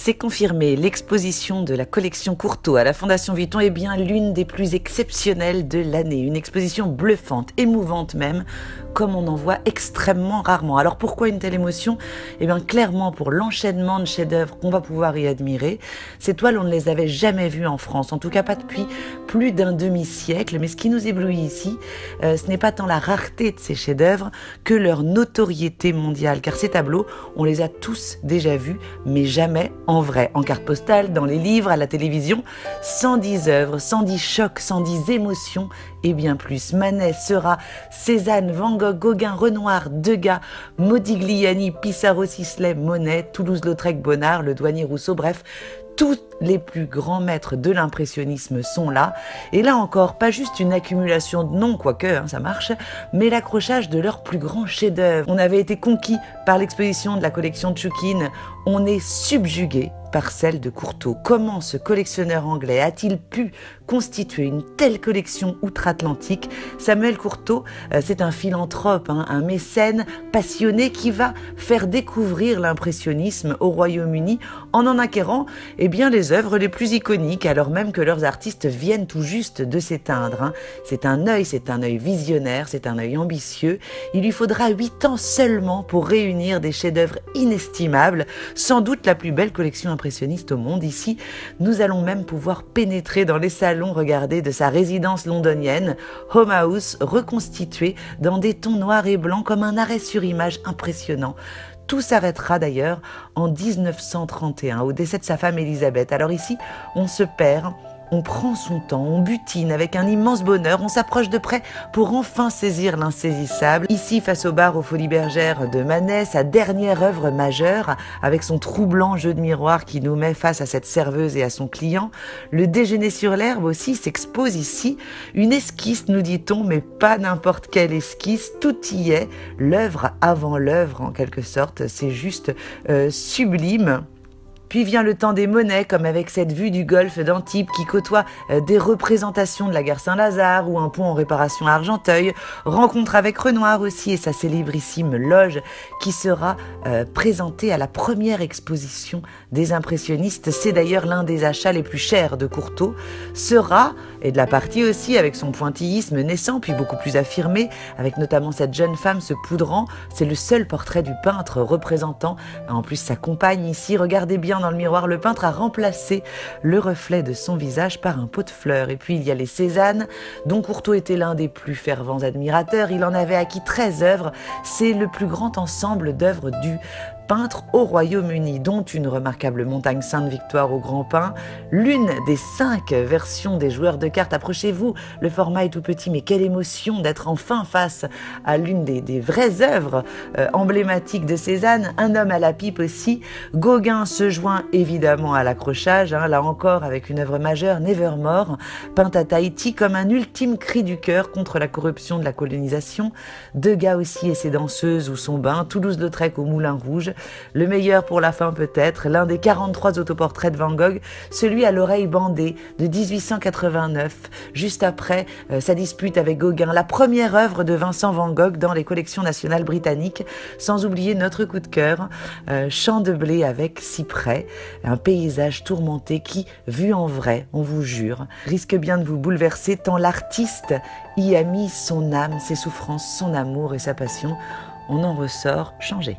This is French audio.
C'est confirmé, l'exposition de la collection Courtauld à la Fondation Vuitton est bien l'une des plus exceptionnelles de l'année. Une exposition bluffante, émouvante même, comme on en voit extrêmement rarement. Alors pourquoi une telle émotion? Eh bien clairement pour l'enchaînement de chefs-d'œuvre qu'on va pouvoir y admirer. Ces toiles, on ne les avait jamais vues en France, en tout cas pas depuis plus d'un demi-siècle. Mais ce qui nous éblouit ici, ce n'est pas tant la rareté de ces chefs-d'œuvre que leur notoriété mondiale. Car ces tableaux, on les a tous déjà vus, mais jamais en vrai, en carte postale, dans les livres, à la télévision. 110 œuvres, 110 chocs, 110 émotions et bien plus. Manet, Seurat, Cézanne, Van Gogh, Gauguin, Renoir, Degas, Modigliani, Pissarro, Sisley, Monet, Toulouse-Lautrec, Bonnard, Le Douanier, Rousseau, bref, tous les plus grands maîtres de l'impressionnisme sont là. Et là encore, pas juste une accumulation de noms, quoique ça marche, mais l'accrochage de leurs plus grands chefs-d'œuvre. On avait été conquis par l'exposition de la collection Tchoukine, on est subjugué par celle de Courtauld. Comment ce collectionneur anglais a-t-il pu constituer une telle collection outre-Atlantique? Samuel Courtauld, c'est un philanthrope, un mécène passionné qui va faire découvrir l'impressionnisme au Royaume-Uni en acquérant les œuvres les plus iconiques, alors même que leurs artistes viennent tout juste de s'éteindre. C'est un œil visionnaire, c'est un œil ambitieux. Il lui faudra 8 ans seulement pour réunir des chefs-d'œuvre inestimables, sans doute la plus belle collection impressionniste au monde. Ici, nous allons même pouvoir pénétrer dans les salons, regarder de sa résidence londonienne, Home House, reconstituée dans des tons noirs et blancs comme un arrêt sur image impressionnant. Tout s'arrêtera d'ailleurs en 1931, au décès de sa femme Elisabeth. Alors ici, on se perd, on prend son temps, on butine avec un immense bonheur, on s'approche de près pour enfin saisir l'insaisissable. Ici, face au bar aux Folies Bergères de Manet, sa dernière œuvre majeure, avec son troublant jeu de miroir qui nous met face à cette serveuse et à son client. Le déjeuner sur l'herbe aussi s'expose ici. Une esquisse, nous dit-on, mais pas n'importe quelle esquisse, tout y est, l'œuvre avant l'œuvre en quelque sorte, c'est juste sublime. Puis vient le temps des Monet, comme avec cette vue du golfe d'Antibes qui côtoie des représentations de la gare Saint-Lazare ou un pont en réparation à Argenteuil. Rencontre avec Renoir aussi et sa célébrissime loge qui sera présentée à la première exposition des impressionnistes. C'est d'ailleurs l'un des achats les plus chers de Courtauld. Seurat, et de la partie aussi, avec son pointillisme naissant puis beaucoup plus affirmé, avec notamment cette jeune femme se poudrant. C'est le seul portrait du peintre représentant en plus sa compagne ici. Regardez bien dans le miroir, le peintre a remplacé le reflet de son visage par un pot de fleurs. Et puis il y a les Cézanne, dont Courtauld était l'un des plus fervents admirateurs. Il en avait acquis 13 œuvres. C'est le plus grand ensemble d'œuvres du peintre au Royaume-Uni, dont une remarquable montagne Sainte-Victoire au Grand Pin, l'une des 5 versions des joueurs de cartes. Approchez-vous, le format est tout petit, mais quelle émotion d'être enfin face à l'une des vraies œuvres emblématiques de Cézanne. Un homme à la pipe aussi. Gauguin se joint évidemment à l'accrochage, là encore avec une œuvre majeure, Nevermore, peinte à Tahiti comme un ultime cri du cœur contre la corruption de la colonisation. Degas aussi et ses danseuses ou son bain, Toulouse-Lautrec au Moulin Rouge. Le meilleur pour la fin peut-être, l'un des 43 autoportraits de Van Gogh, celui à l'oreille bandée de 1889, juste après sa dispute avec Gauguin, la première œuvre de Vincent Van Gogh dans les collections nationales britanniques, sans oublier notre coup de cœur, Champ de blé avec cyprès, un paysage tourmenté qui, vu en vrai, on vous jure, risque bien de vous bouleverser tant l'artiste y a mis son âme, ses souffrances, son amour et sa passion. On en ressort changé.